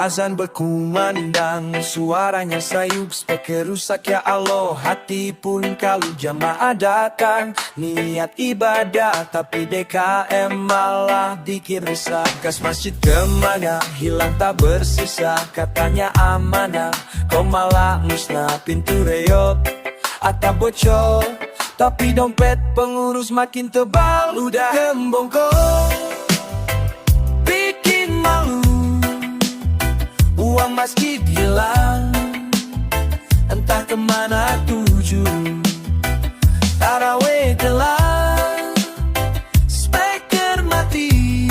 Azan berkumandang, suaranya sayup, speaker rusak ya Allah. Hati pun kalau jamaah datang, niat ibadah tapi DKM malah bikin resah. Gas masjid kemana, hilang tak bersisa. Katanya amanah, kau malah musnah. Pintu reot, atap bocor, tapi dompet pengurus makin tebal. Udah gembongkol, bikin malu. Uang masjid hilang, entah kemana tuju. Taraweh telah, speaker mati.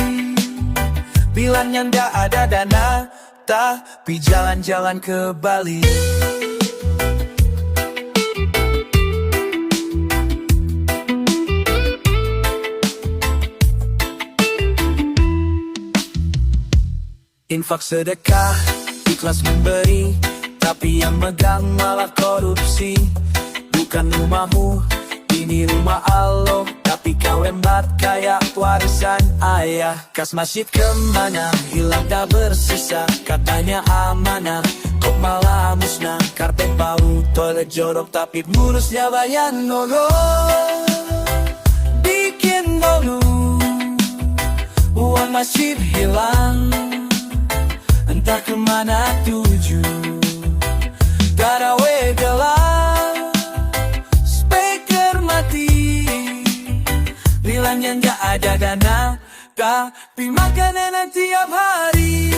Bilangnya ndak ada dana, tapi jalan-jalan ke Bali. Infak sedekah, ikhlas memberi, tapi yang megang malah korupsi. Bukan rumahmu, ini rumah Allah, tapi kau embat kayak warisan ayah. Kas masjid kemana, hilang tak bersisa. Katanya amanah, kok malah musnah. Karpet bau, toilet jorok, tapi murusnya banyak nogo. Bikin malu, uang masjid hilang, entah kemana tuju. Taraweh gelap, speaker mati. Bilangnya nggak ada dana, tapi makanan tiap hari.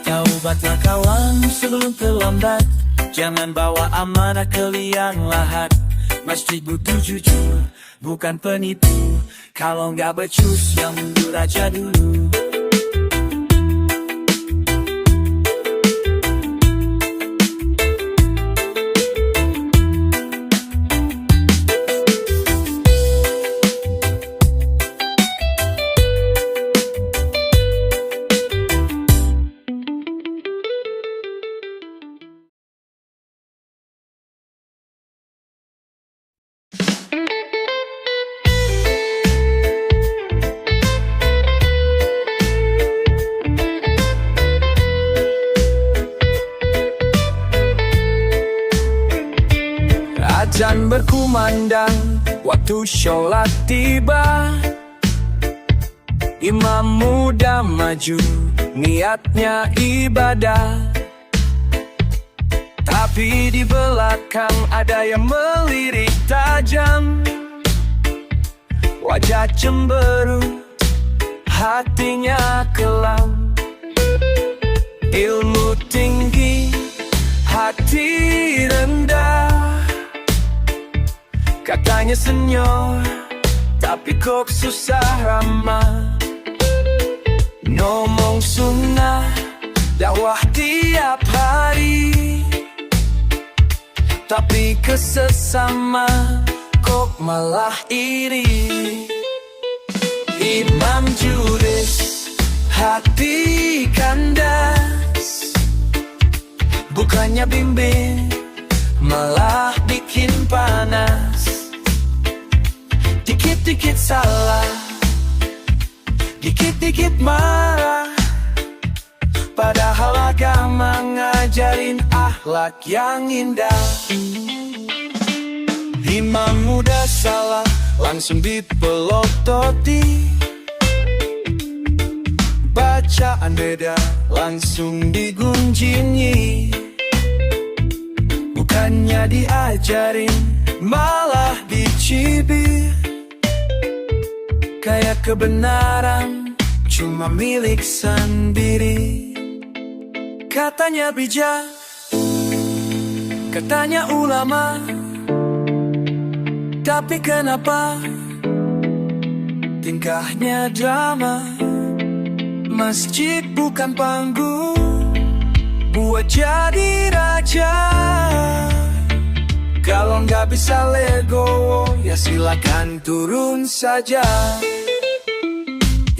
Taubatlah kawan sebelum terlambat. Jangan bawa amanah ke liang lahat. Masjid butuh jujur, bukan penipu. Kalau nggak becus, yang mundur aja dulu. Azan berkumandang, waktu sholat tiba. Imam muda maju, niatnya ibadah. Tapi di belakang ada yang melirik tajam. Wajah cemberut, hatinya kelam. Ilmu tinggi, hati rendah. Katanya senior, tapi kok susah ramah. Ngomong sunnah, dakwah tiap hari, tapi kesesama kok malah iri. Imam judes, hati kandas. Bukannya bimbing, malah bikin panas. Dikit-dikit salah, dikit-dikit marah. Padahal agama ngajarin akhlak yang indah. Imam muda salah, langsung dipelototi. Bacaan beda, langsung digunjingi. Bukannya diajarin, malah dicibir. Kayak kebenaran cuma milik sendiri. Katanya bijak, katanya ulama, tapi kenapa tingkahnya drama? Masjid bukan panggung buat jadi raja. Kalau nggak bisa legowo, ya silakan turun saja.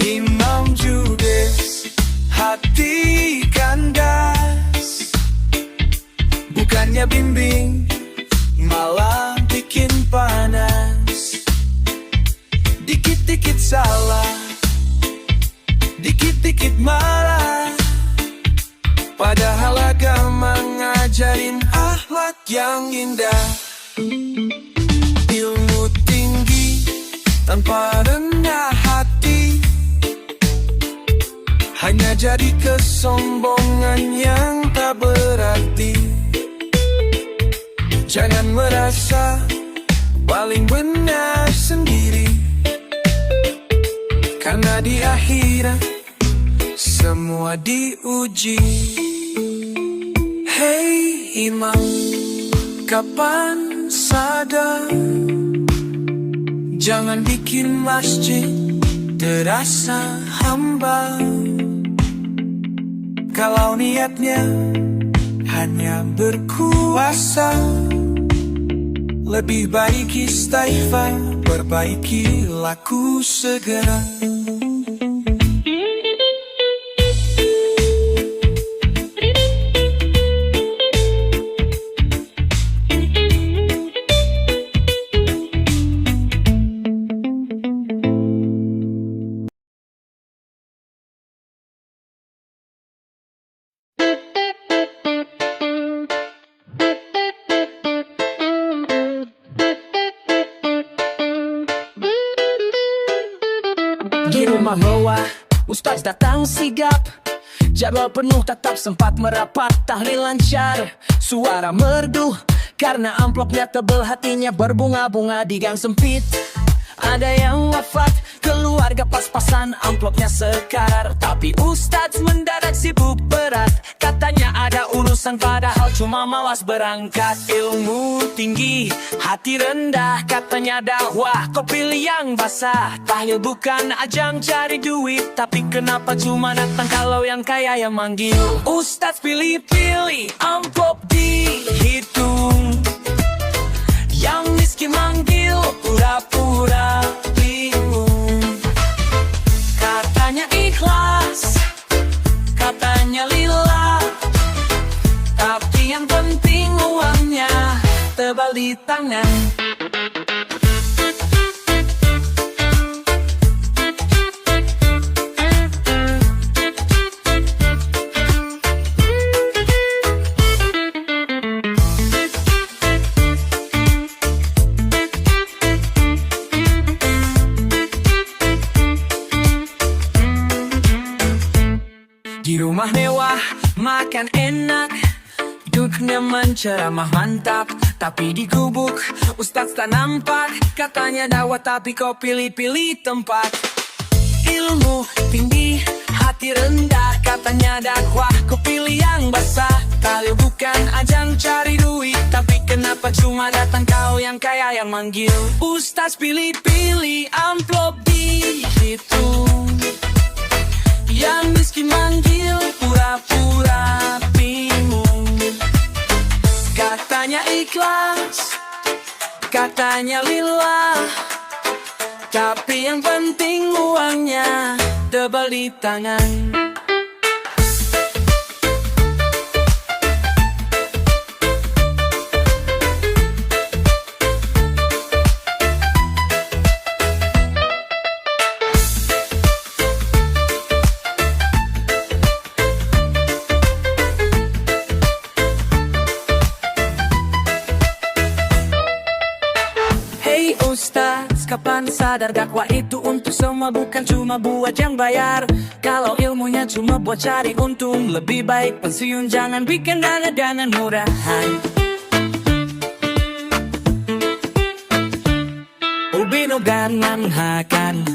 Imam judes, hati kandas. Bukannya bimbing, malah bikin panas. Dikit-dikit salah, dikit-dikit marah, padahal agama ngajarin akhlak yang indah. Ilmu tinggi tanpa rendah hati hanya jadi kesombongan yang tak berarti. Jangan merasa paling benar sendiri, karena di akhirat semua diuji. Hey imam, kapan sadar? Jangan bikin masjid terasa hamba. Kalau niatnya hanya berkuasa, lebih baik istighfar, perbaiki laku segera. Di rumah bawah, Ustaz datang sigap. Jadwal penuh tetap sempat merapat. Tahlil lancar, suara merdu, karena amplopnya tebel, hatinya berbunga-bunga di gang sempit. Ada yang wafat, keluarga pas-pasan, amplopnya sekar. Tapi Ustaz mendadak sibuk berat, katanya ada urusan padahal cuma malas berangkat. Ilmu tinggi, hati rendah, katanya dakwah, kau pilih yang basah. Tahlil bukan ajang cari duit, tapi kenapa cuma datang kalau yang kaya yang manggil? Ustaz pilih-pilih, amplop dihitung, yang miskin manggil pura-pura bingung. Katanya ikhlas, katanya lillah, tapi yang penting uangnya tebal di tangan. Di rumah mewah, makan enak, duduk nyaman, ceramah mantap. Tapi di gubuk, Ustaz tak nampak, katanya dakwah tapi kau pilih-pilih tempat. Ilmu tinggi, hati rendah, katanya dakwah, kau pilih yang basah. Tahlil bukan ajang cari duit, tapi kenapa cuma datang kau yang kaya yang manggil? Ustaz pilih-pilih, amplop dihitung, yang miskin manggil pura-pura bingung. Katanya ikhlas, katanya lillah, tapi yang penting uangnya tebal di tangan. Ustaz, kapan sadar dakwah itu untuk semua, bukan cuma buat yang bayar. Kalau ilmunya cuma buat cari untung, lebih baik pensiun, jangan bikin dana-dana murahan. Ubin oganan hakan,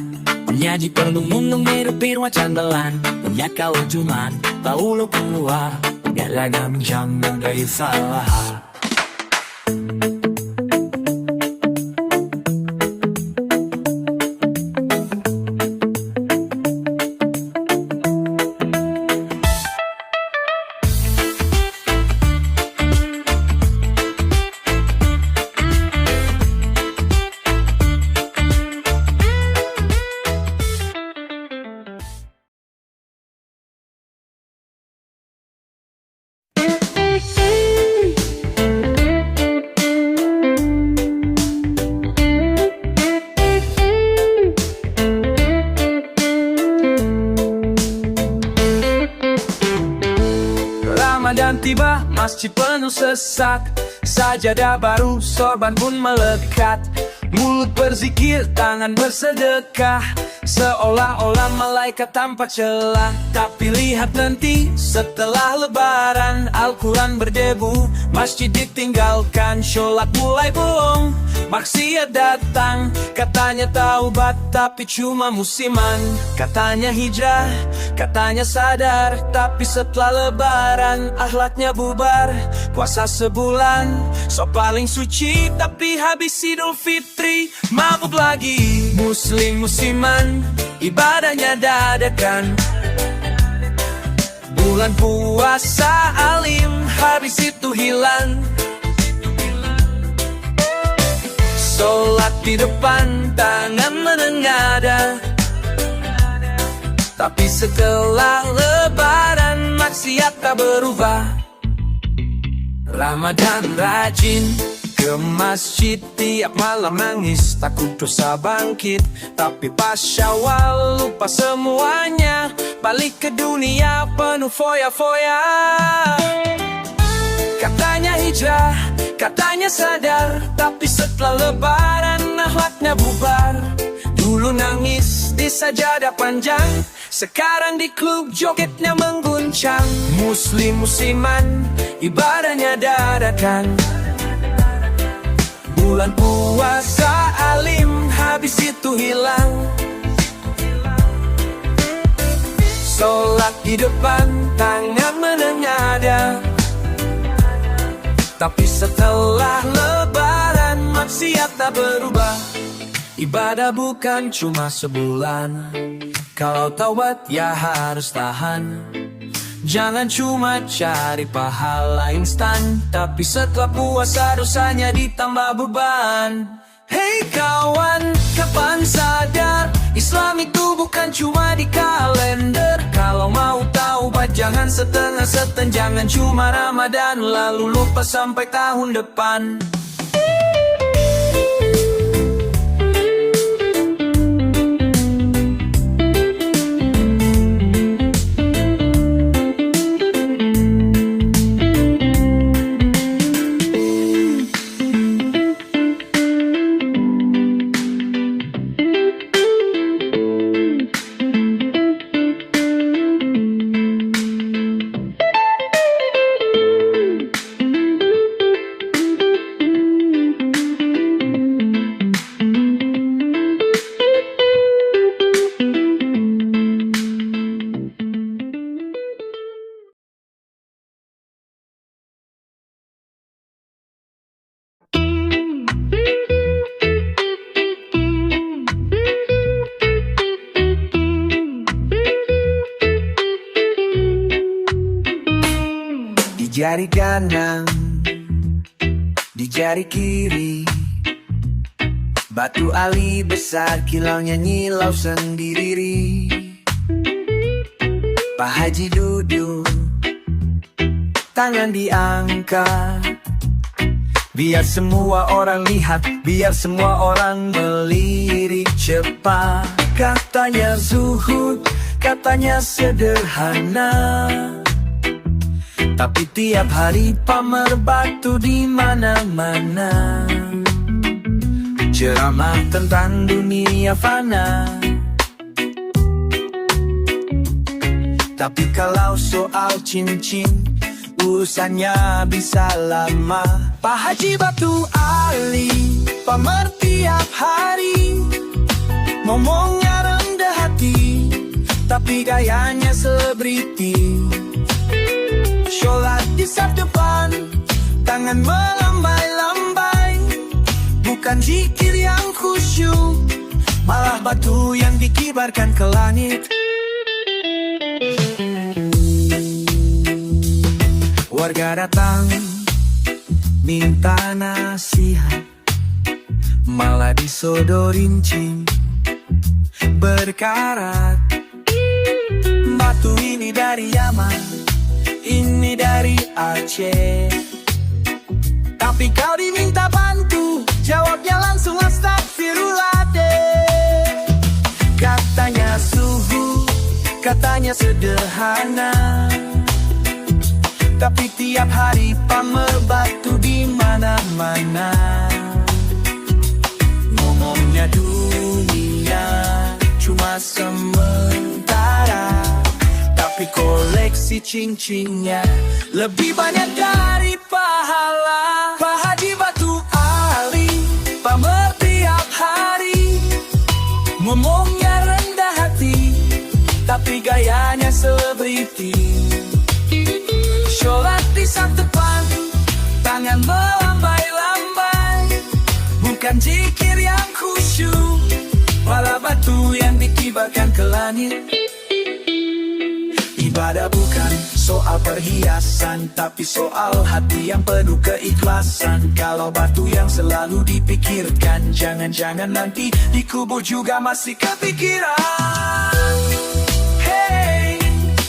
penyaji perlu munung biru-biru candalan. Punya kau cuman tahu lo keluar, garagam jangan dari salah. Ramadan tiba, masjid penuh sesak. Sajadah baru, sorban pun melekat. Mulut berzikir, tangan bersedekah. Seolah-olah malaikat tanpa celah. Tapi lihat nanti, setelah lebaran Al-Quran berdebu, masjid ditinggalkan. Sholat mulai bolong, maksiat datang. Katanya taubat, tapi cuma musiman. Katanya hijrah, katanya sadar. Tapi setelah lebaran, akhlaknya bubar. Puasa sebulan, so paling suci. Tapi habis Idul Fitri, mabuk lagi. Muslim-musiman, ibadahnya dadakan. Bulan puasa alim, habis itu hilang. Sholat di depan, tangan menengadah. Tapi setelah lebaran, maksiat tak berubah. Ramadan rajin ke masjid, tiap malam nangis, takut dosa bangkit. Tapi pas Syawal lupa semuanya, balik ke dunia penuh foya-foya. Katanya hijrah, katanya sadar. Tapi setelah lebaran, akhlaknya bubar. Dulu nangis di sajadah panjang, sekarang di klub jogetnya mengguncang. Muslim-musiman, ibadahnya dadakan. Bulan puasa alim, habis itu hilang. Sholat di depan, tangan menengadah. Tapi setelah lebaran, maksiat tak berubah. Ibadah bukan cuma sebulan, kalau taubat ya harus tahan. Jangan cuma cari pahala instan, tapi setelah puasa dosanya ditambah beban. Hei kawan, kapan sadar Islam itu bukan cuma di kalender. Kalau mau taubat jangan setengah-setengah, jangan cuma Ramadan lalu lupa sampai tahun depan. Di jari kanan, di jari kiri, batu ali besar kilaunya nyilau sendiri. Pak Haji duduk, tangan diangkat, biar semua orang lihat, biar semua orang melirik cepat. Katanya zuhud, katanya sederhana, tapi tiap hari pamer batu di mana-mana. Ceramah tentang dunia fana, tapi kalau soal cincin, urusannya bisa lama. Pak Haji Batu Ali pamer tiap hari, ngomongnya rendah hati, tapi gayanya selebriti. Sholat di saf depan, tangan melambai-lambai, bukan zikir yang khusyuk, malah batu yang dikibarkan ke langit. Warga datang, minta nasihat, malah disodorin cing berkarat. Batu ini dari Yaman, ini dari Aceh, tapi kau diminta bantu, jawabnya langsung astagfirullah deh. Katanya suhu, katanya sederhana, Tapi tiap hari pamer batu di mana-mana. Ngomongnya dunia cuma sementara, tapi koleksi cincinnya lebih banyak dari pahala. Pak Haji Batu Ali pamer tiap hari, ngomongnya rendah hati, tapi gayanya selebriti. Sholat di sak depan, tangan melambai-lambai, bukan zikir yang khusyuk, malah batu yang dikibarkan ke langit. Ibadah bukan soal perhiasan, tapi soal hati yang penuh keikhlasan. Kalau batu yang selalu dipikirkan, jangan-jangan nanti dikubur juga masih kepikiran. Hey,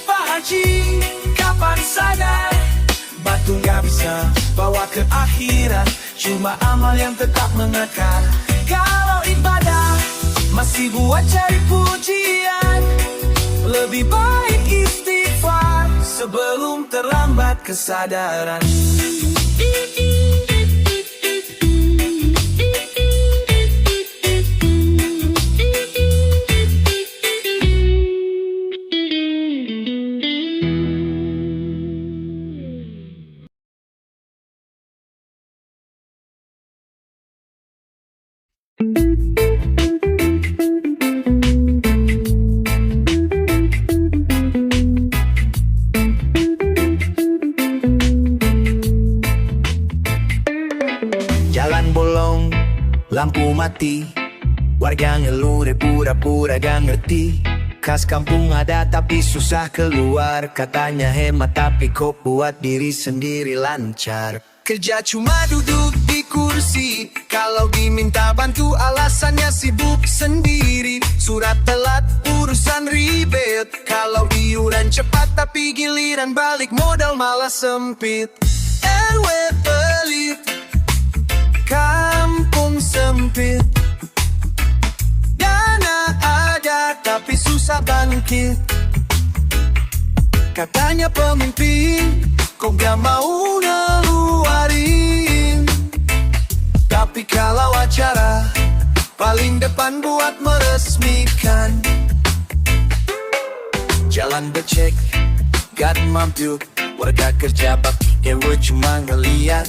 Pak Haji, kapan sadar batu gak bisa bawa ke akhirat, cuma amal yang tetap mengakar. Kalau ibadah masih buat cari pujian, lebih baik istighfar sebelum terlambat kesadaran. Jalan bolong, lampu mati, warga ngeluh deh pura-pura gak ngerti. Kas kampung ada tapi susah keluar, katanya hemat tapi kok buat diri sendiri lancar. Kerja cuma duduk di kursi, kalau diminta bantu alasannya sibuk sendiri. Surat telat, urusan ribet, kalau iuran cepat tapi giliran balik modal malah sempit. RW pelit, kampung sempit, dana ada tapi susah bangkit. Katanya pemimpin kok gak mau ngeluarin, tapi kalau acara paling depan buat meresmikan. Jalan becek, gak mampu, warga kerja bakti ewe cuma ngeliat.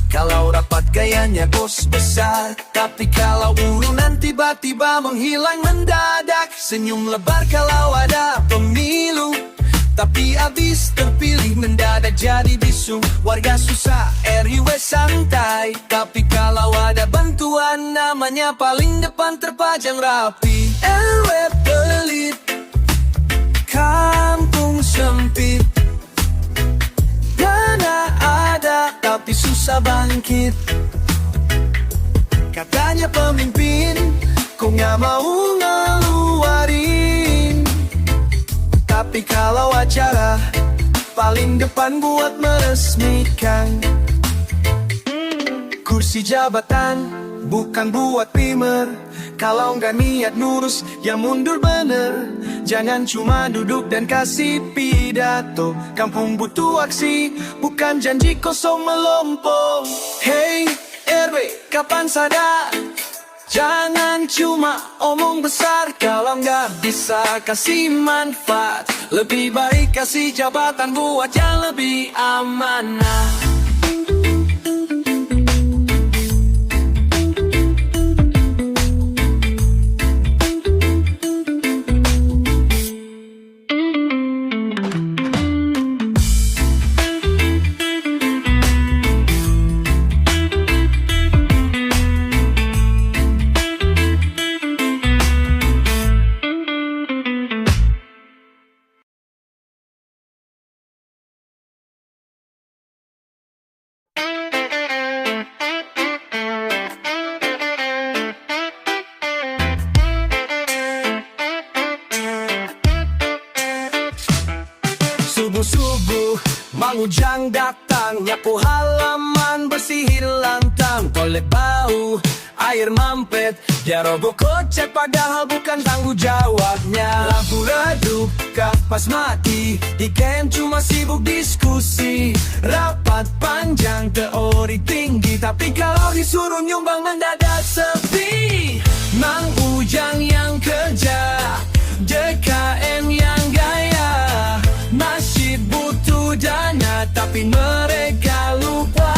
Kalau rapat gayanya bos besar, tapi kalau urunan tiba-tiba menghilang mendadak. Senyum lebar kalau ada pemilu, tapi abis terpilih mendadak jadi bisu. Warga susah, RW santai, tapi kalau ada bantuan namanya paling depan terpajang rapi. RW pelit, kampung sempit, dana ada tapi susah bangkit. Katanya pemimpin kok gak mau ngeluarin, tapi kalau acara paling depan buat meresmikan. Kursi jabatan bukan buat pimer, kalau nggak niat nurus ya mundur bener. Jangan cuma duduk dan kasih pidato, kampung butuh aksi, bukan janji kosong melompong. Hey RW, kapan sadar? Jangan cuma omong besar, kalau nggak bisa kasih manfaat. Lebih baik kasih jabatan buat yang lebih amanah. Subuh-subuh mangujang datang, nyapu halaman, bersihin lantang, tolek bau, air mampet, dia roboh kocek padahal bukan tanggung jawabnya. Lampu redup, pas mati di camp cuma sibuk diskusi. Rapat panjang teori tinggi, tapi kalau disuruh nyumbang mendadak sepi. Mang Ujang yang kerja, DKM yang gaya. Masjid butuh dana tapi mereka lupa.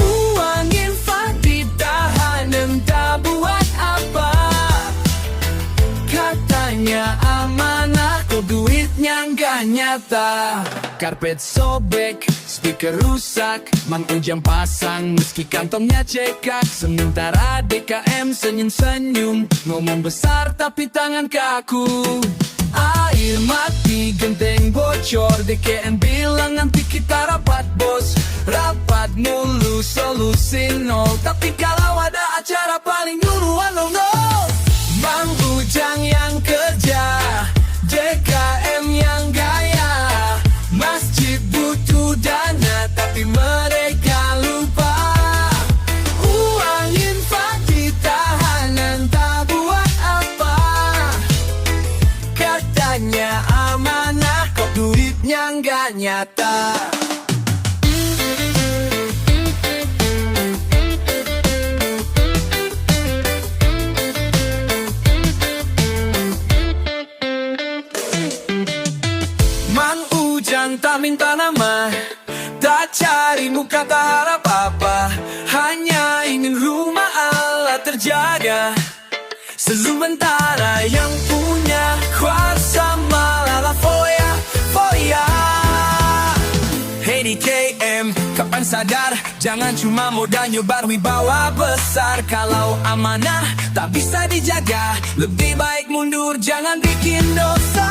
Uang infak ditahan entah buat apa. Katanya amanah kok duitnya nggak nyata. Karpet sobek, speaker rusak, Mang Ujang pasang meski kantongnya cekak. Sementara DKM senyum-senyum, ngomong besar tapi tangan kaku. Air mati, genteng bocor, DKM bilang nanti kita rapat bos. Rapat mulu, solusi nol, tapi kalau ada acara paling duluan no. Mang Ujang yang kerja, DKM yang gaya. Masjid butuh dana tapi mereka lupa. Uang infak ditahan entah buat apa. Katanya amanah kok duitnya nggak nyata. Mang Ujang tak minta nama, tak cari muka, tak harap apa. Hanya ingin rumah Allah terjaga. Sementara yang punya kuasa malah foya, foya. Hey DKM, kapan sadar? Jangan cuma modal nyebar wibawa besar. Kalau amanah tak bisa dijaga, lebih baik mundur, jangan bikin dosa.